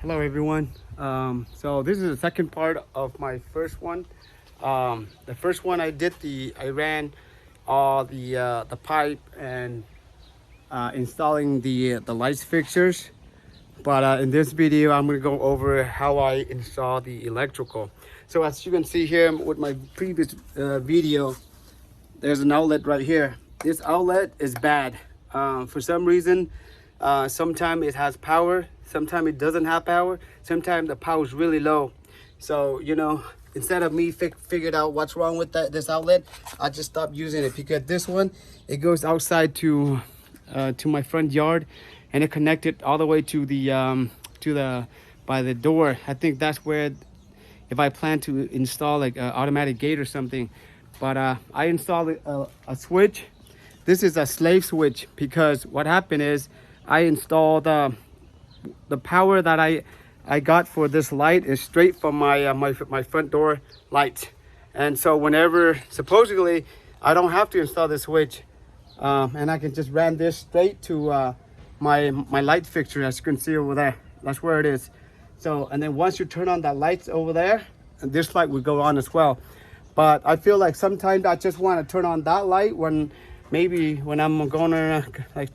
Hello everyone. So this is the second part of my first one. The first one I ran all the pipe and installing the lights fixtures. But in this video, I'm going to go over how I install the electrical. So as you can see here with my previous video, there's an outlet right here. This outlet is bad. For some reason, sometimes it has power, sometimes it doesn't have power, sometimes the power is really low. So, you know, instead of me figured out what's wrong with this outlet, I just stopped using it because this one, it goes outside to my front yard, and it connected all the way to the by the door. I think that's where, if I plan to install like an automatic gate or something. But I installed a switch. This is a slave switch because what happened is I installed the power that I got for this light is straight from my front door light. And so whenever, supposedly, I don't have to install the switch, and I can just run this straight to my light fixture, as you can see over there. That's where it is. So, and then once you turn on that lights over there, and this light will go on as well. But I feel like sometimes I just want to turn on that light when I'm gonna, like,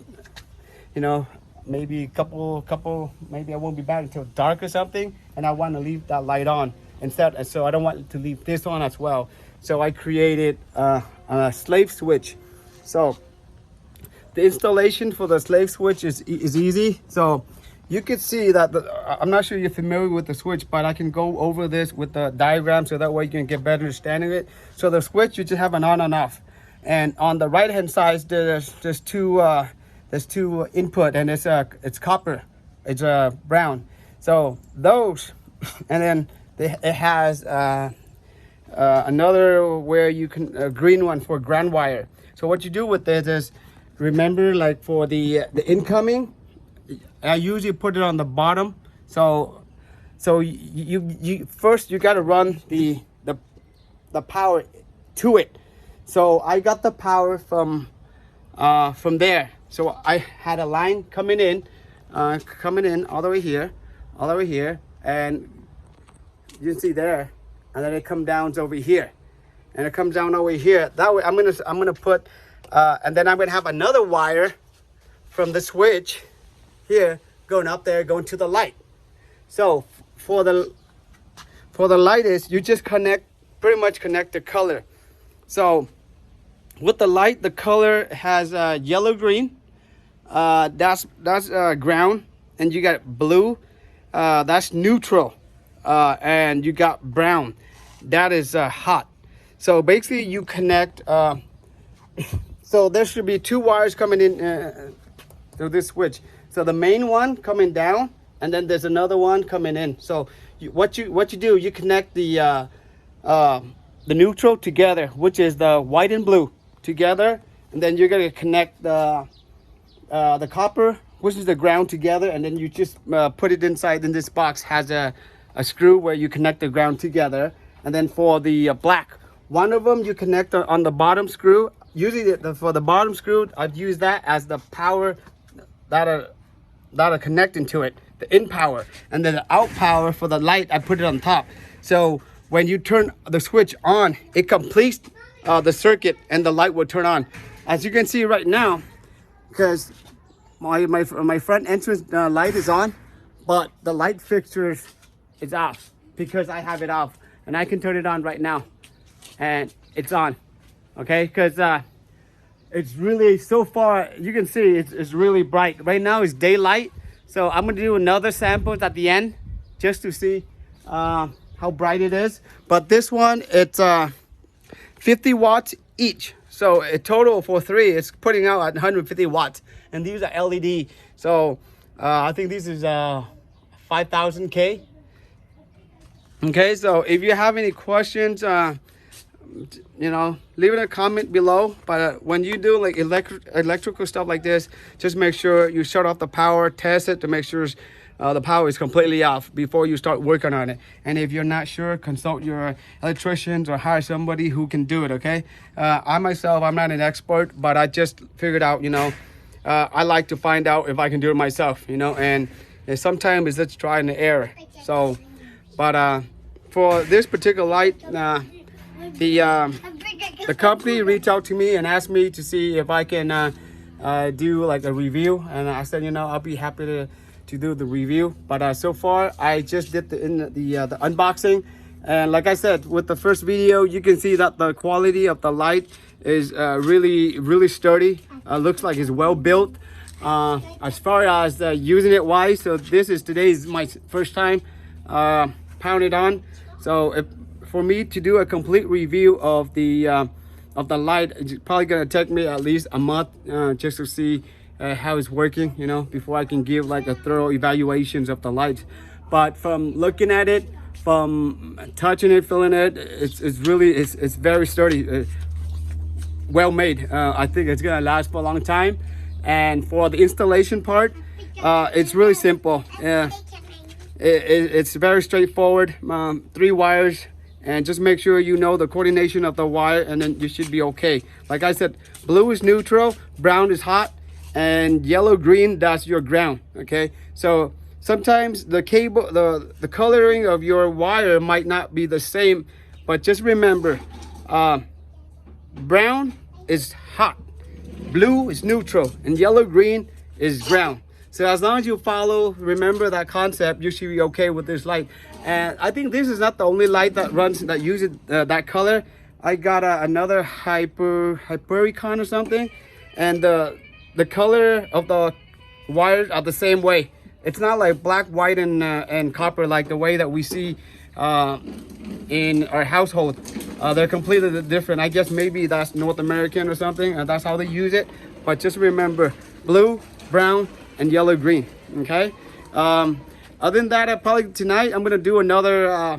you know, maybe a couple, maybe I won't be back until dark or something, and I want to leave that light on instead. And so I don't want to leave this on as well. So I created a slave switch. So the installation for the slave switch is easy. So you can see that I'm not sure you're familiar with the switch, but I can go over this with the diagram so that way you can get better understanding of it. So the switch, you just have an on and off. And on the right hand side, there's two input, and it's copper, it's brown. So those, and then it has another where you can a green one for ground wire. So what you do with this is, remember, like for the incoming, I usually put it on the bottom. So you first you got to run the power to it. So I got the power from there. So I had a line coming in all the way here, and you can see there, and then it comes down over here, and it comes down over here. That way I'm gonna put, and then I'm gonna have another wire from the switch here going up there, going to the light. So for the light is, you just pretty much connect the color. So with the light, the color has yellow green, that's ground, and you got blue, that's neutral, and you got brown, that is hot. So basically you connect, so there should be two wires coming in through this switch. So the main one coming down, and then there's another one coming in. So what you do, you connect the neutral together, which is the white and blue together, and then you're gonna connect the copper, which is the ground, together, and then you just put it inside. In this box has a screw where you connect the ground together. And then for the black, one of them you connect on the bottom screw. Usually for the bottom screw, I'd use that as the power that are connecting to it, the in power, and then the out power for the light, I put it on top. So when you turn the switch on, it completes the circuit, and the light will turn on. As you can see right now, because my front entrance light is on, but the light fixture is off because I have it off, and I can turn it on right now, and it's on. Okay, because it's really, so far you can see it's really bright. Right now it's daylight, so I'm gonna do another sample at the end just to see how bright it is. But this one, it's 50 watts each. So a total for three, it's putting out at 150 watts. And these are LED. So I think this is 5,000 K. Okay, so if you have any questions, you know, leave it a comment below. But when you do like electrical stuff like this, just make sure you shut off the power, test it to make sure the power is completely off before you start working on it. And if you're not sure, consult your electricians or hire somebody who can do it. Okay, I myself, I'm not an expert, but I just figured out, you know, I like to find out if I can do it myself, you know. And and sometimes it's just trial and error. So, but for this particular light, the company reached out to me and asked me to see if I can do like a review, and I said, you know, I'll be happy to do the review. But so far I just did the unboxing, and like I said, with the first video, you can see that the quality of the light is really sturdy. Looks like it's well built. As far as using it wise, so today's my first time pounding on. So for me to do a complete review of the light, it's probably gonna take me at least a month just to see how it's working, you know, before I can give like a thorough evaluations of the light. But from looking at it, from touching it, feeling it, it's very sturdy, well made. I think it's gonna last for a long time. And for the installation part, it's really simple. It's very straightforward. 3 wires, and just make sure you know the coordination of the wire, and then you should be okay. Like I said, blue is neutral, brown is hot, and yellow green, that's your ground. Okay, so sometimes the cable, the coloring of your wire might not be the same, but just remember, brown is hot, blue is neutral, and yellow green is ground. So as long as you remember that concept, you should be okay with this light. And I think this is not the only light that uses that color. I got another Hypericon or something, and the color of the wires are the same way. It's not like black, white, and copper like the way that we see in our household. They're completely different. I guess maybe that's North American or something, and that's how they use it. But just remember, blue, brown, and yellow green. Okay, other than that, probably tonight I'm gonna do another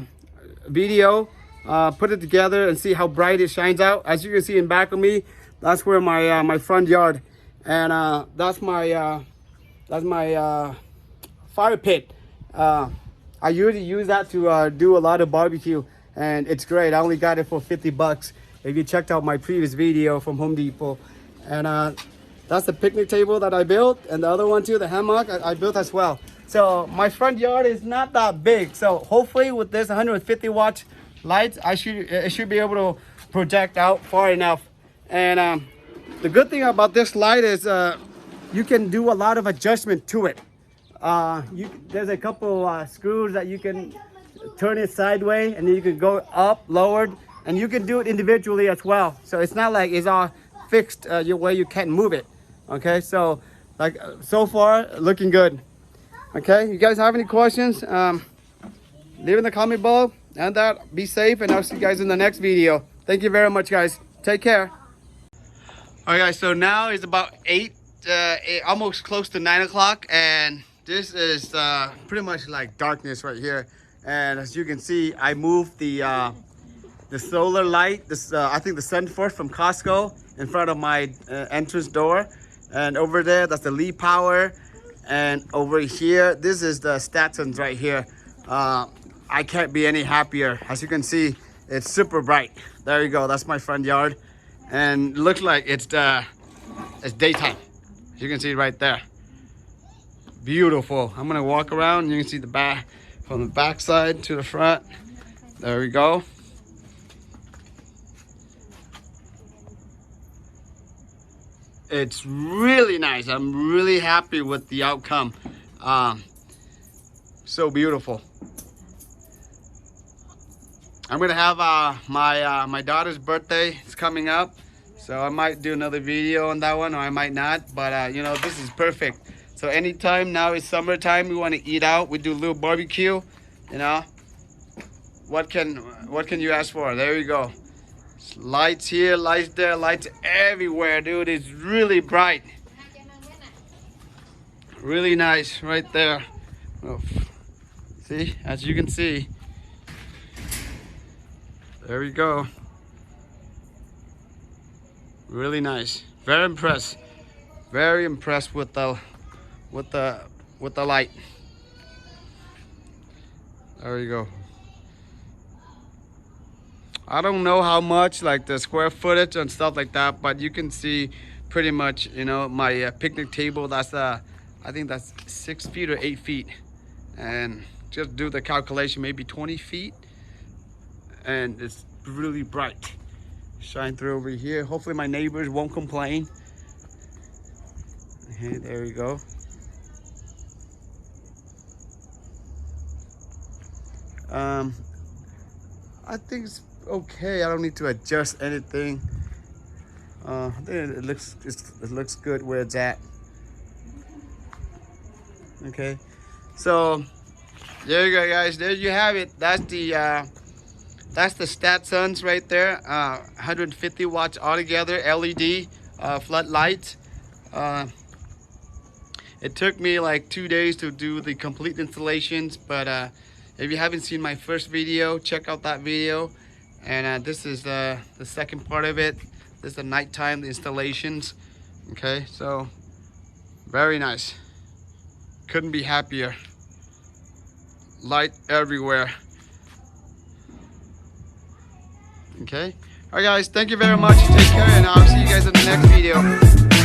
video, put it together and see how bright it shines out. As you can see in back of me, that's where my front yard, and that's my fire pit. I usually use that to do a lot of barbecue, and it's great. I only got it for 50 bucks if you checked out my previous video from Home Depot. And that's the picnic table that I built, and the other one too, the hammock, I built as well. So my front yard is not that big, so hopefully with this 150 watt lights, it should be able to project out far enough. And the good thing about this light is you can do a lot of adjustment to it. There's a couple screws that you can turn it sideways, and then you can go up, lowered, and you can do it individually as well. So it's not like it's all fixed where you can't move it. Okay, so like so far looking good. Okay, you guys have any questions, leave in the comment below, and be safe, and I'll see you guys in the next video. Thank you very much, guys. Take care. All right, guys, so now it's about 8, almost close to 9 o'clock, and this is pretty much like darkness right here. And as you can see, I moved the solar light, I think the Sun Force from Costco, in front of my entrance door. And over there, that's the lead power. And over here, this is the Stasun right here. I can't be any happier. As you can see, it's super bright. There you go, that's my front yard. And looks like it's daytime. As you can see right there. Beautiful. I'm gonna walk around, you can see the back, from the back side to the front. There we go. It's really nice. I'm really happy with the outcome. So beautiful. I'm gonna have my daughter's birthday. It's coming up, so I might do another video on that one, or I might not. But you know, this is perfect. So anytime, now it's summertime, we want to eat out, we do a little barbecue, you know. What can you ask for? There you go. Lights here, lights there, lights everywhere, dude. It's really bright. Really nice right there. Oh, see, as you can see. There we go. Really nice. Very impressed. Very impressed with the light. There you go. I don't know how much, like the square footage and stuff like that, but you can see pretty much, you know, my picnic table. That's I I think that's 6 feet or 8 feet, and just do the calculation, maybe 20 feet, and it's really bright. Shine through over here. Hopefully my neighbors won't complain. Okay, there we go. I think it's okay. I don't need to adjust anything. I think it looks good where it's at. Okay, so there you go, guys. There you have it. That's the Stasuns right there. 150 watts altogether, LED floodlight. It took me like 2 days to do the complete installations, but if you haven't seen my first video, check out that video. And this is the second part of it. This is the nighttime, the installations. Okay, so very nice. Couldn't be happier. Light everywhere. Okay, all right guys, thank you very much. Take care, and I'll see you guys in the next video.